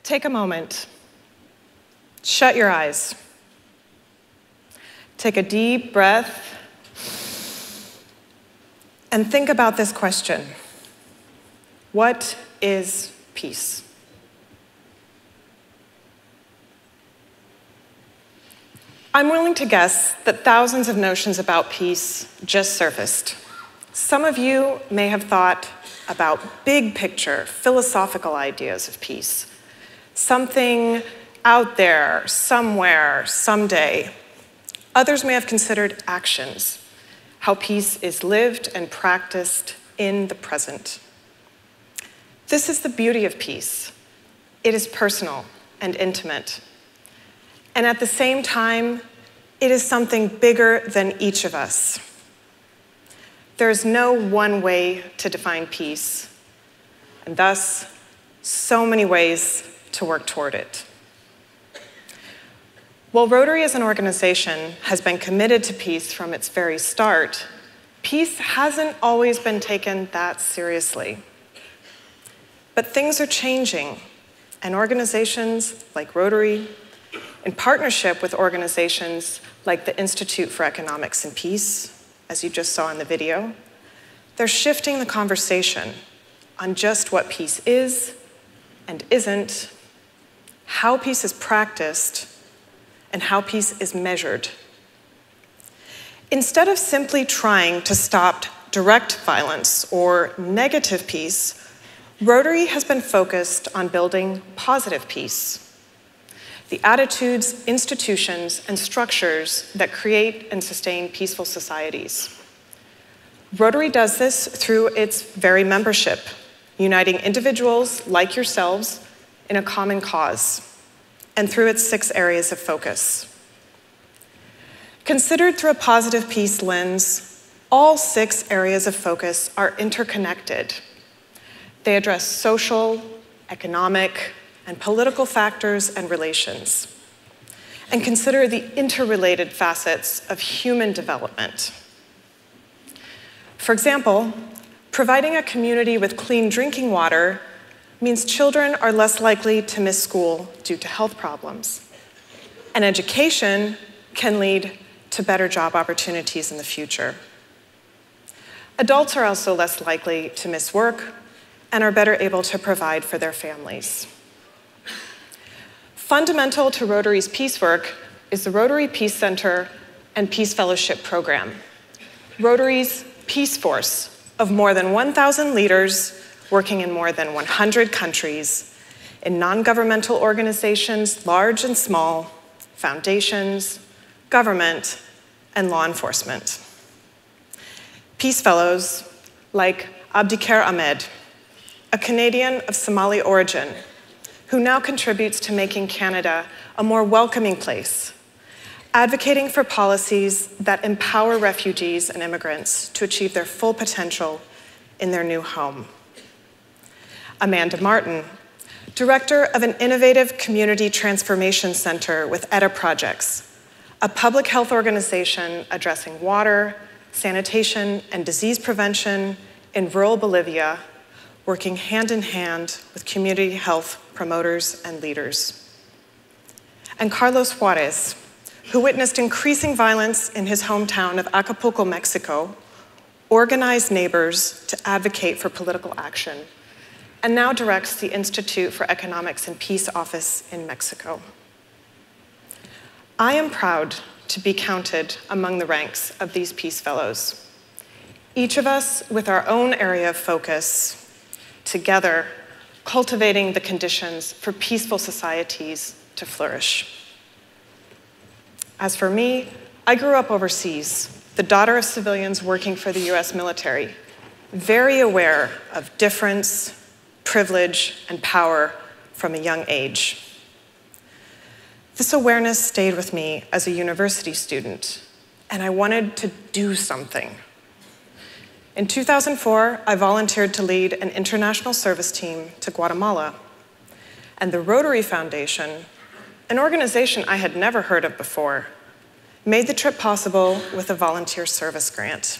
Take a moment. Shut your eyes. Take a deep breath and think about this question. What is peace? I'm willing to guess that thousands of notions about peace just surfaced. Some of you may have thought about big picture, philosophical ideas of peace. Something out there, somewhere, someday. Others may have considered actions, how peace is lived and practiced in the present. This is the beauty of peace. It is personal and intimate. And at the same time, it is something bigger than each of us. There is no one way to define peace, and thus, so many ways to work toward it. While Rotary as an organization has been committed to peace from its very start, peace hasn't always been taken that seriously. But things are changing, and organizations like Rotary, in partnership with organizations like the Institute for Economics and Peace, as you just saw in the video, they're shifting the conversation on just what peace is and isn't, how peace is practiced, and how peace is measured. Instead of simply trying to stop direct violence or negative peace, Rotary has been focused on building positive peace. The attitudes, institutions, and structures that create and sustain peaceful societies. Rotary does this through its very membership, uniting individuals like yourselves in a common cause, and through its 6 areas of focus. Considered through a positive peace lens, all 6 areas of focus are interconnected. They address social, economic, and political factors and relations, and consider the interrelated facets of human development. For example, providing a community with clean drinking water means children are less likely to miss school due to health problems. And education can lead to better job opportunities in the future. Adults are also less likely to miss work and are better able to provide for their families. Fundamental to Rotary's peace work is the Rotary Peace Center and Peace Fellowship program, Rotary's peace force of more than 1,000 leaders working in more than 100 countries, in non-governmental organizations, large and small, foundations, government, and law enforcement. Peace Fellows like Abdikair Ahmed, a Canadian of Somali origin, who now contributes to making Canada a more welcoming place, advocating for policies that empower refugees and immigrants to achieve their full potential in their new home. Amanda Martin, director of an innovative community transformation center with ETA Projects, a public health organization addressing water, sanitation, and disease prevention in rural Bolivia, working hand in hand with community health promoters and leaders. And Carlos Juarez, who witnessed increasing violence in his hometown of Acapulco, Mexico, organized neighbors to advocate for political action, and now directs the Institute for Economics and Peace office in Mexico. I am proud to be counted among the ranks of these Peace Fellows, each of us with our own area of focus, together cultivating the conditions for peaceful societies to flourish. As for me, I grew up overseas, the daughter of civilians working for the US military, very aware of difference, privilege, and power from a young age. This awareness stayed with me as a university student, and I wanted to do something. In 2004, I volunteered to lead an international service team to Guatemala, and the Rotary Foundation, an organization I had never heard of before, made the trip possible with a volunteer service grant.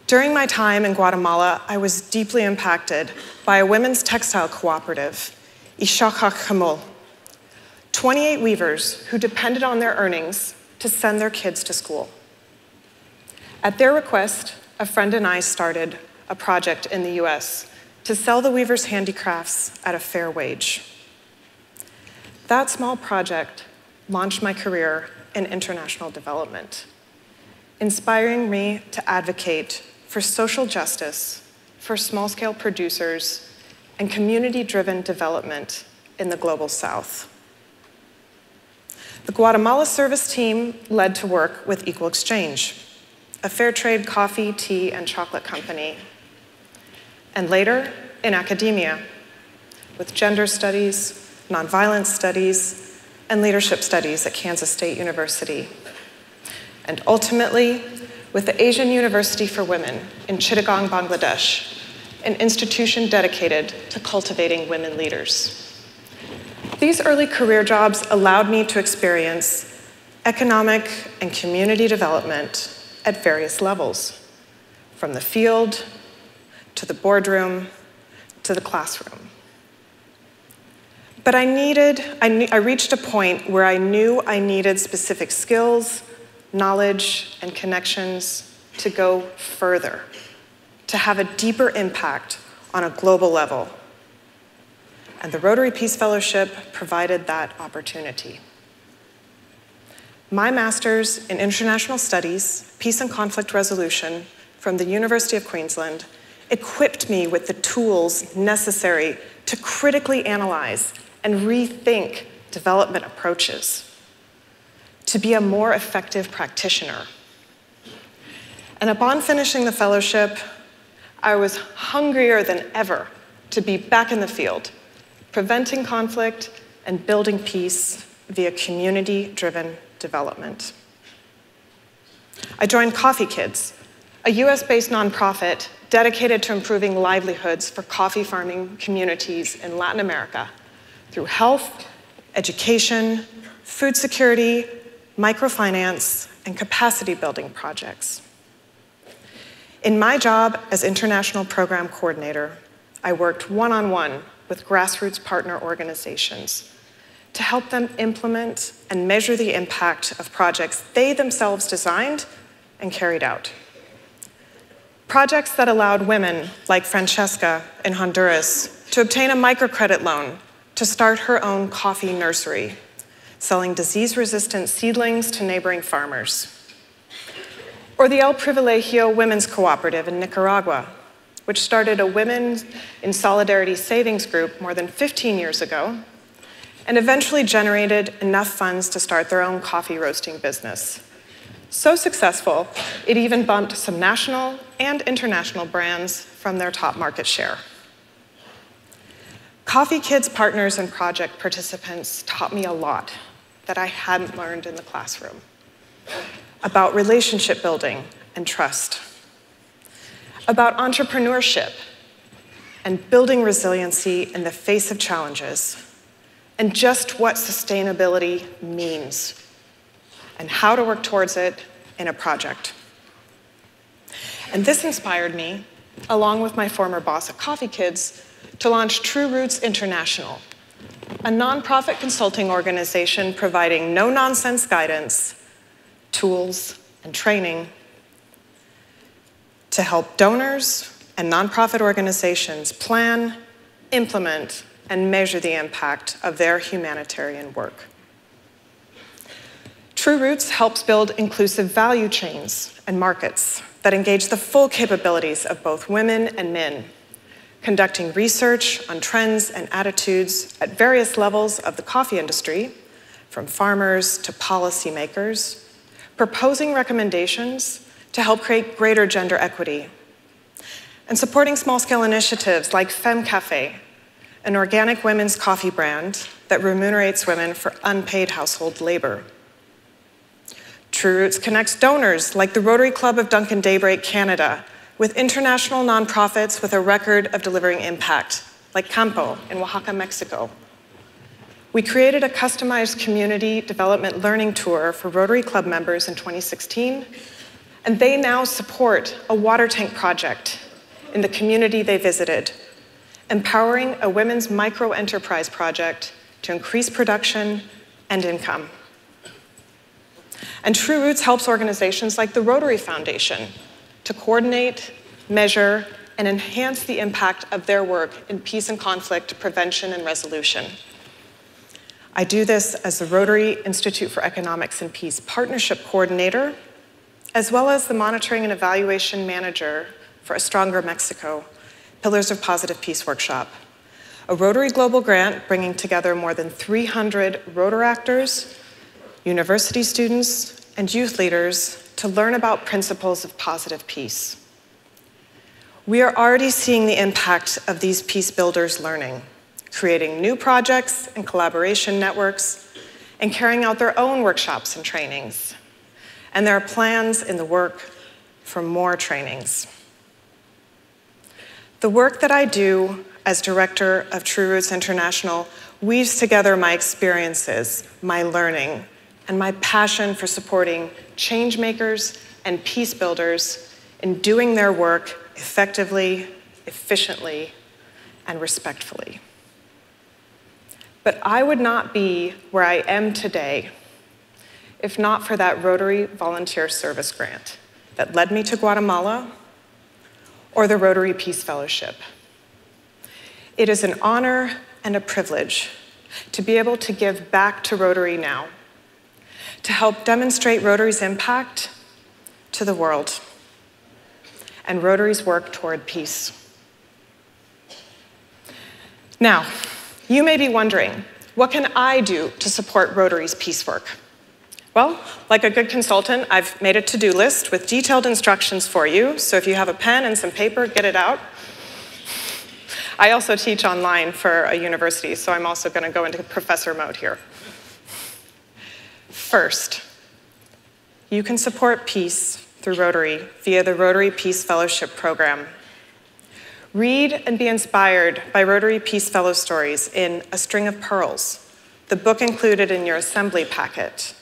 During my time in Guatemala, I was deeply impacted by a women's textile cooperative Ishakak Hamol, 28 weavers who depended on their earnings to send their kids to school. At their request, a friend and I started a project in the US to sell the weavers' handicrafts at a fair wage. That small project launched my career in international development, inspiring me to advocate for social justice, for small-scale producers, and community-driven development in the Global South. The Guatemala service team led to work with Equal Exchange, a fair trade coffee, tea, and chocolate company, and later in academia with gender studies, nonviolence studies, and leadership studies at Kansas State University, and ultimately with the Asian University for Women in Chittagong, Bangladesh, an institution dedicated to cultivating women leaders. These early career jobs allowed me to experience economic and community development at various levels, from the field to the boardroom to the classroom. But I reached a point where I knew I needed specific skills, knowledge, and connections to go further, to have a deeper impact on a global level. And the Rotary Peace Fellowship provided that opportunity. My master's in International Studies, Peace and Conflict Resolution from the University of Queensland equipped me with the tools necessary to critically analyze and rethink development approaches, to be a more effective practitioner. And upon finishing the fellowship, I was hungrier than ever to be back in the field, preventing conflict and building peace via community-driven development. I joined Coffee Kids, a US-based nonprofit dedicated to improving livelihoods for coffee farming communities in Latin America through health, education, food security, microfinance, and capacity building projects. In my job as International Program Coordinator, I worked one-on-one with grassroots partner organizations to help them implement and measure the impact of projects they themselves designed and carried out. Projects that allowed women like Francesca in Honduras to obtain a microcredit loan to start her own coffee nursery, selling disease-resistant seedlings to neighboring farmers. Or the El Privilegio Women's Cooperative in Nicaragua, which started a Women in Solidarity savings group more than 15 years ago, and eventually generated enough funds to start their own coffee roasting business. So successful, it even bumped some national and international brands from their top market share. Coffee Kids partners and project participants taught me a lot that I hadn't learned in the classroom about relationship building and trust, about entrepreneurship and building resiliency in the face of challenges, and just what sustainability means, and how to work towards it in a project. And this inspired me, along with my former boss at Coffee Kids, to launch True Roots International, a nonprofit consulting organization providing no-nonsense guidance, tools, and training to help donors and nonprofit organizations plan, implement, and measure the impact of their humanitarian work. True Roots helps build inclusive value chains and markets that engage the full capabilities of both women and men, conducting research on trends and attitudes at various levels of the coffee industry, from farmers to policymakers, proposing recommendations to help create greater gender equity, and supporting small-scale initiatives like Femme Cafe, an organic women's coffee brand that remunerates women for unpaid household labor. True Roots connects donors like the Rotary Club of Duncan Daybreak Canada with international nonprofits with a record of delivering impact, like Campo in Oaxaca, Mexico. We created a customized community development learning tour for Rotary Club members in 2016, and they now support a water tank project in the community they visited, empowering a women's micro-enterprise project to increase production and income. And True Roots helps organizations like the Rotary Foundation to coordinate, measure, and enhance the impact of their work in peace and conflict prevention and resolution. I do this as the Rotary Institute for Economics and Peace Partnership Coordinator, as well as the Monitoring and Evaluation Manager for A Stronger Mexico, Pillars of Positive Peace Workshop, a Rotary Global grant bringing together more than 300 Rotaractors, university students, and youth leaders to learn about principles of positive peace. We are already seeing the impact of these peace builders learning, creating new projects and collaboration networks, and carrying out their own workshops and trainings. And there are plans in the work for more trainings. The work that I do as director of True Roots International weaves together my experiences, my learning, and my passion for supporting change makers and peace builders in doing their work effectively, efficiently, and respectfully. But I would not be where I am today if not for that Rotary Volunteer Service Grant that led me to Guatemala, or the Rotary Peace Fellowship. It is an honor and a privilege to be able to give back to Rotary now, to help demonstrate Rotary's impact to the world and Rotary's work toward peace. Now, you may be wondering, what can I do to support Rotary's peace work? Well, like a good consultant, I've made a to-do list with detailed instructions for you, so if you have a pen and some paper, get it out. I also teach online for a university, so I'm also going to go into professor mode here. First, you can support peace through Rotary via the Rotary Peace Fellowship program. Read and be inspired by Rotary Peace Fellow stories in A String of Pearls, the book included in your assembly packet.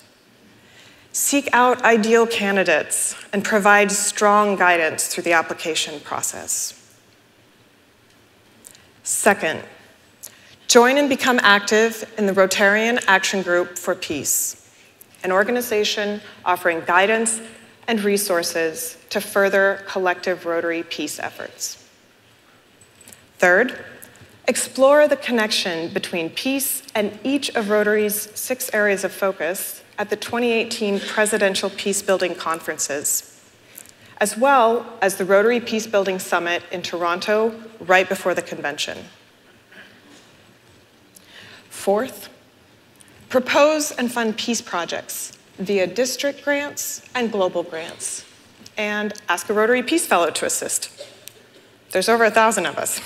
Seek out ideal candidates and provide strong guidance through the application process. Second, join and become active in the Rotarian Action Group for Peace, an organization offering guidance and resources to further collective Rotary peace efforts. Third, explore the connection between peace and each of Rotary's 6 areas of focus at the 2018 Presidential Peacebuilding Conferences, as well as the Rotary Peacebuilding Summit in Toronto right before the convention. Fourth, propose and fund peace projects via district grants and global grants, and ask a Rotary Peace Fellow to assist. There's over 1,000 of us.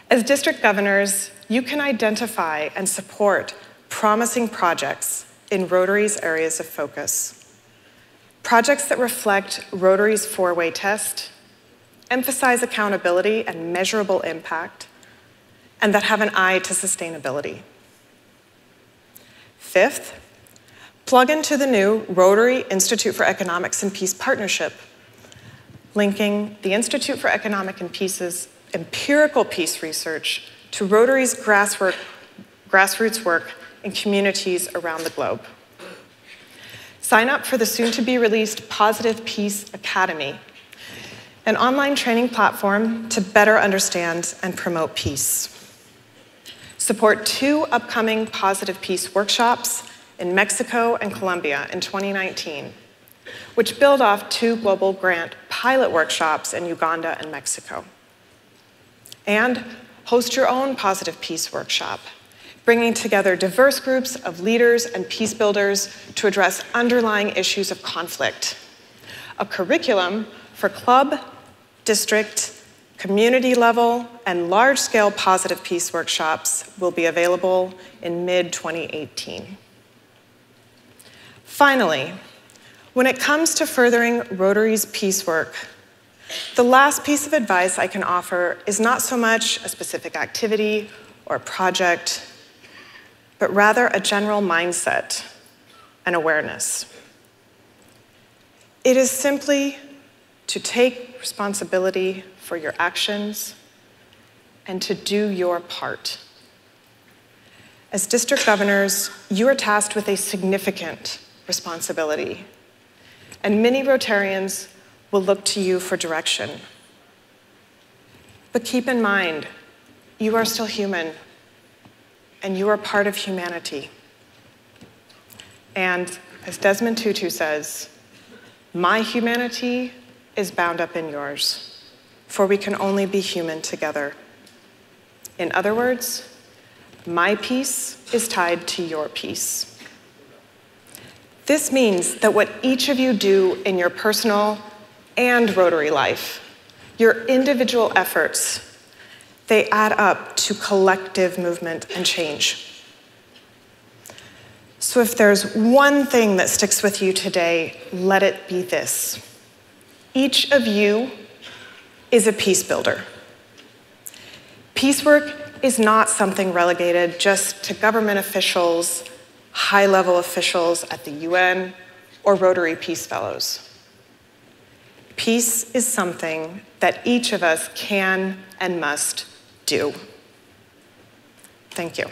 As district governors, you can identify and support promising projects in Rotary's areas of focus. Projects that reflect Rotary's 4-way test, emphasize accountability and measurable impact, and that have an eye to sustainability. Fifth, plug into the new Rotary Institute for Economics and Peace Partnership, linking the Institute for Economic and Peace's empirical peace research to Rotary's grassroots work in communities around the globe. Sign up for the soon-to-be-released Positive Peace Academy, an online training platform to better understand and promote peace. Support 2 upcoming Positive Peace workshops in Mexico and Colombia in 2019, which build off 2 global grant pilot workshops in Uganda and Mexico. And host your own Positive Peace workshop, bringing together diverse groups of leaders and peace builders to address underlying issues of conflict. A curriculum for club, district, community level, and large-scale positive peace workshops will be available in mid-2018. Finally, when it comes to furthering Rotary's peace work, the last piece of advice I can offer is not so much a specific activity or project, but rather a general mindset and awareness. It is simply to take responsibility for your actions and to do your part. As district governors, you are tasked with a significant responsibility, and many Rotarians will look to you for direction. But keep in mind, you are still human, and you are part of humanity. And as Desmond Tutu says, my humanity is bound up in yours, for we can only be human together. In other words, my peace is tied to your peace. This means that what each of you do in your personal and Rotary life, your individual efforts, they add up to collective movement and change. So if there's one thing that sticks with you today, let it be this. Each of you is a peace builder. Peace work is not something relegated just to government officials, high-level officials at the UN, or Rotary Peace Fellows. Peace is something that each of us can and must do. Thank you.